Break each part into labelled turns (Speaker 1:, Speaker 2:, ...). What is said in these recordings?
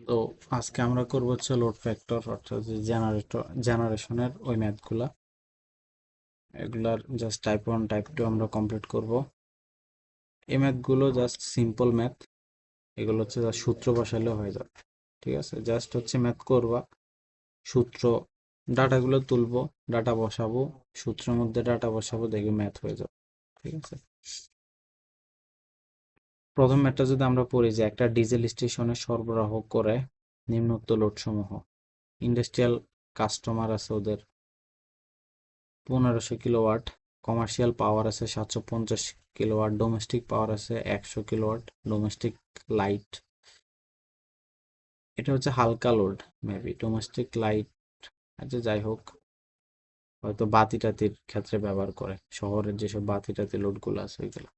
Speaker 1: তো আজকে আমরা করবো হচ্ছে লোড ফ্যাক্টর অর্থাৎ জেনারেশনের ওই ম্যাথগুলা, এগুলার জাস্ট টাইপ 1 টাইপ 2 আমরা কমপ্লিট করব। এই ম্যাথগুলো জাস্ট সিম্পল ম্যাথ, এগুলো হচ্ছে জাস্ট সূত্র বসালে হয়ে যাবে। ঠিক আছে, জাস্ট হচ্ছে ম্যাথ করবা, সূত্র ডাটাগুলো তুলবো, ডাটা বসাবো, সূত্রের মধ্যে ডাটা বসাবো, দেখবে ম্যাথ হয়ে যাবে। ঠিক আছে, প্রথম ম্যাথটা যদি আমরা পড়ি যে একটা ডিজেল স্টেশনে সরবরাহ করে নিম্নোক্ত লোড সমূহ। ইন্ডাস্ট্রিয়াল কাস্টমার আছে ওদের 1500 কিলোওয়াট, কমার্শিয়াল পাওয়ার আছে 750 কিলোওয়াট, ডোমেস্টিক পাওয়ার আছে 100 কিলোওয়াট, ডোমেস্টিক লাইট, এটা হচ্ছে হালকা লোড, মেবি ডোমেস্টিক লাইট। আচ্ছা যাই হোক, হয়তো বাতি টাতির ক্ষেত্রে ব্যবহার করে, শহরের যেসব বাতি টাতি লোডগুলো আছে ওইগুলো।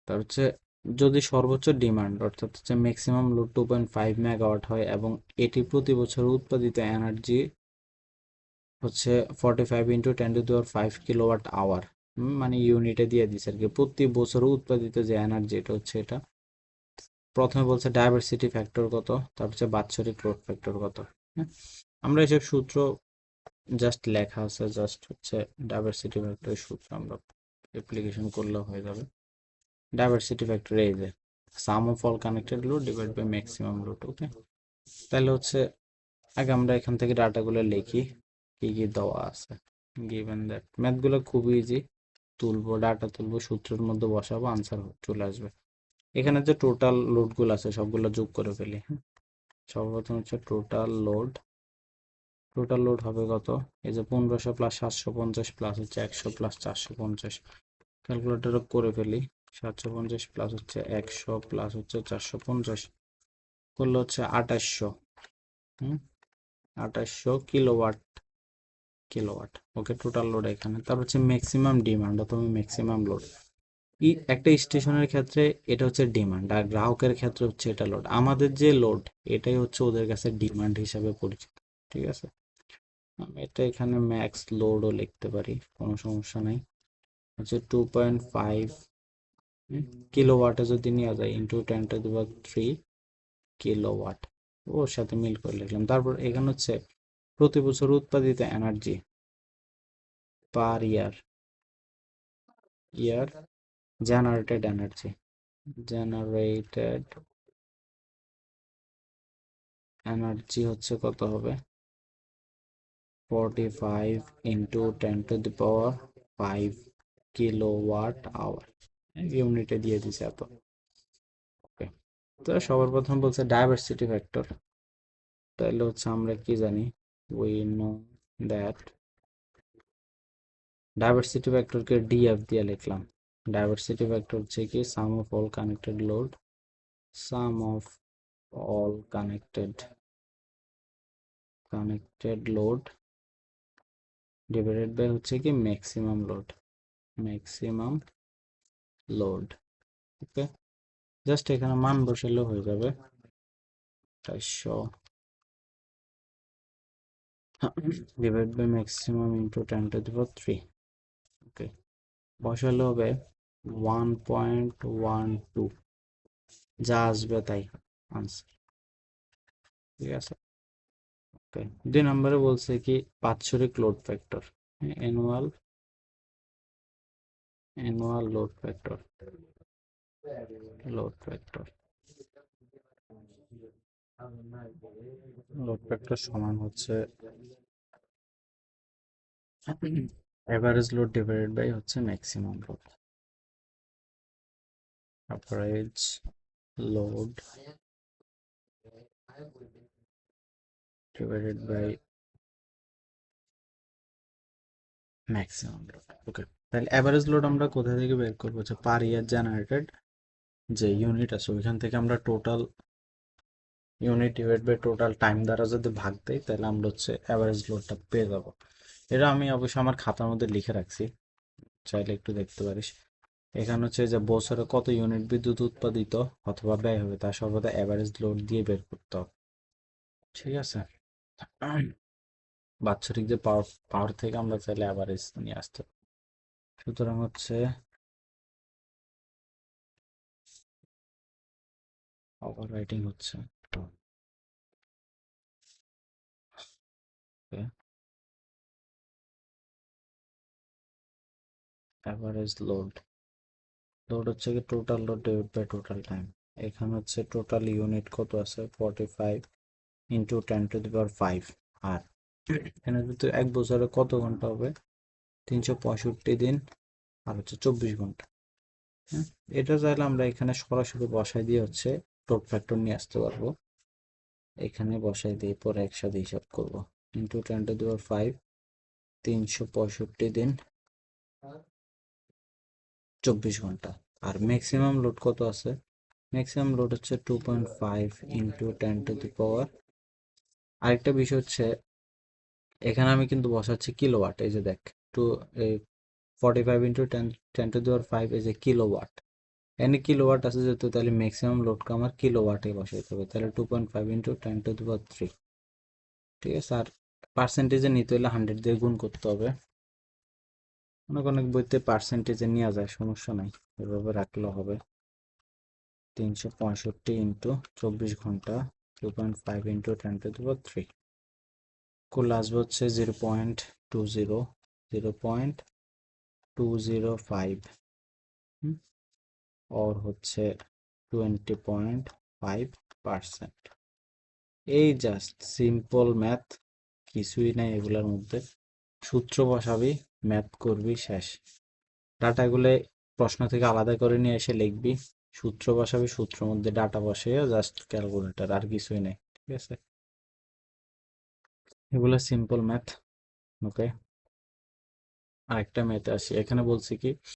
Speaker 1: তার হচ্ছে যদি সর্বোচ্চ ডিমান্ড অর্থাৎ হচ্ছে ম্যাক্সিমাম লোড 2.5 মেগাওয়াট হয় এবং এটি প্রতি বছর উৎপাদিত এনার্জি হচ্ছে 45 × 10⁵ মানে ইউনিটে দিয়ে দিচ্ছে আর কি, প্রতি বছর উৎপাদিত যে এনার্জি এটা হচ্ছে এটা। প্রথমে বলছে ডাইভার্সিটি ফ্যাক্টর কত, তারপর হচ্ছে বাৎসরিক লোড ফ্যাক্টর কত। হ্যাঁ, আমরা এসব সূত্র জাস্ট লেখা আছে, জাস্ট হচ্ছে ডাইভার্সিটি ফ্যাক্টরের সূত্র আমরা অ্যাপ্লিকেশন করলে হয়ে যাবে। ডাইভার্সিটি ফ্যাক্টর এই যে sum of all connected load divide by maximum load. Okay, তাহলে হচ্ছে আগে আমরা এখান থেকে ডাটাগুলো লিখি, কি কি দেওয়া আছে। গিভেন দ্যাট ম্যাথগুলো খুব ইজি, তুলবো ডাটা তুলবো, সূত্রের মধ্যে বসাবো, আনসার চলে আসবে। এখানে যে টোটাল লোডগুলো আছে সবগুলো যোগ করে ফেলি। হ্যাঁ, সর্বপ্রথম হচ্ছে টোটাল লোড, টোটাল লোড হবে কত, এই যে 1500 প্লাস 750 প্লাস হচ্ছে 100 প্লাস 450, ক্যালকুলেটরে করে ফেলি। 750 প্লাস হচ্ছে 100 প্লাস হচ্ছে 450 করলে হচ্ছে 2800। হুম, 2800 কিলোওয়াট। ওকে, টোটাল লোড এখানে। তারপর হচ্ছে ম্যাক্সিমাম ডিমান্ড অথবা ম্যাক্সিমাম লোড। একটা স্টেশনের ক্ষেত্রে এটা হচ্ছে ডিমান্ড, আর গ্রাহকের ক্ষেত্রে হচ্ছে এটা লোড। আমাদের যে লোড এটাই হচ্ছে ওদের কাছে ডিমান্ড হিসাবে পরিচিত। ঠিক আছে, আমি এটা এখানে ম্যাক্স লোডও লিখতে পারি, কোনো সমস্যা নাই। হচ্ছে 2.5 কিলোওয়াটে যদি নেওয়া যায় ইন্টু 10⁻³ কিলোওয়াট, ওর সাথে মিল করে লিখলাম। তারপর এখানে হচ্ছে প্রতি বছর উৎপাদিত এনার্জি পার ইয়ার জেনারেটেড এনার্জি, জেনারেটেড এনার্জি হচ্ছে কত হবে, 45 × 10⁵ কিলোওয়াট আওয়ার, ইউনিটে দিয়ে দিছে এত। ওকে, তো সবার প্রথম বলছে ডাইভার্সিটি ফ্যাক্টর, তাহলে হচ্ছে আমরা কি জানি, উই নো দ্যাট ডাইভার্সিটি ফ্যাক্টরকে ডিএফ দিয়ে লিখলাম। ডাইভার্সিটি ফ্যাক্টর হচ্ছে কি sum of all connected load, sum of all connected load divided by হচ্ছে কি maximum load, maximum load. Okay, just এখানে মান বসালে হয়ে যাবে 400 divide by maximum into 10⁻³। Okay, বসালে হবে 1.12, যা আসবে তাই আনসার। ঠিক আছে, ওকে। 2 নম্বরে বলছে কি বাৎসরিক load factor, annual annual load factor সমান হচ্ছে এভারেজ লোড ডিভাইডেড বাই হচ্ছে maximum load, average load divided by maximum load. Okay, তাহলে অ্যাভারেজ লোড আমরা কোথা থেকে বের করবো, হচ্ছে পার ইয়ার জেনারেটেড যে ইউনিট আছে ওইখান থেকে আমরা total unit divide by total time দ্বারা যদি ভাগ দেই তাহলে আমরা হচ্ছে অ্যাভারেজ লোডটা পেয়ে যাবো। এটা আমি অবশ্যই আমার খাতার মধ্যে লিখে রাখছি, চাইলে একটু দেখতে পারিস। এখানে হচ্ছে যে বছরে কত ইউনিট বিদ্যুৎ উৎপাদিত অথবা ব্যয় হবে তা সর্বদা অ্যাভারেজ লোড দিয়ে বের করতে হবে। ঠিক আছে, বাৎসরিক যে পাওয়ার পাওয়ার থেকে আমরা চাইলে অ্যাভারেজ নিয়ে আসতে পারি। সুতরাং হচ্ছে ওভার রাইটিং হচ্ছে অ্যাভারেজ লোড হচ্ছে কি total load divide by total time. এখানে হচ্ছে টোটাল ইউনিট কত আছে 45 ইন্টু 10⁵ আর এখানে যদি 1 বছরে কত ঘন্টা হবে 365 দিন আর হচ্ছে 24 ঘন্টা। হ্যাঁ, এটা চাইলে আমরা এখানে সরাসরি বসাই দিয়ে হচ্ছে লোড ফ্যাক্টর নিয়ে আসতে পারবো। এখানে বসাই দিয়ে পরে একসাথে হিসাব করব ইন্টু 10⁵ 365 দিন 24 ঘন্টা। আর ম্যাক্সিমাম লোড কত আছে, ম্যাক্সিমাম লোড হচ্ছে 2.5 ইন্টু 10⁻। আরেকটা বিষয় হচ্ছে এখানে আমি কিন্তু বসাচ্ছি কিলোওয়াট, এই যে দেখ 45 ইন্টু 10⁵ এই যে কিলোওয়াট, এখানে কিলোওয়াট আছে যেহেতু তাহলে ম্যাক্সিমাম লোডকে আমার কিলোওয়াটে বসাইতে হবে, তাহলে 2.5 ইন্টু 10⁻3। ঠিক আছে, আর পার্সেন্টেজে নিতে হলে 100 দিয়ে গুণ করতে হবে। অনেক অনেক বইতে পার্সেন্টেজে নেওয়া যায়, সমস্যা নাই, এভাবে রাখলেও হবে। 365 ইন্টু 24 ঘন্টা 2.5 ইন্টু 10⁻3 করলে আসবে হচ্ছে 0.205 और হচ্ছে 20.5%। এই জাস্ট সিম্পল ম্যাথ, কিছুই নাই এগুলোর মধ্যে। সূত্র বসাবি, ম্যাথ করবি, শেষ। ডাটাগুলো প্রশ্ন থেকে আলাদা করে নিয়ে এসে লিখবি, সূত্র বসাবি, সূত্রের মধ্যে ডাটা বসিয়ে জাস্ট ক্যালকুলেটর, আর কিছুই নেই। ঠিক আছে, এগুলো সিম্পল ম্যাথ। ওকে, আরেকটা ম্যাথ আসি। এখানে বলছি কি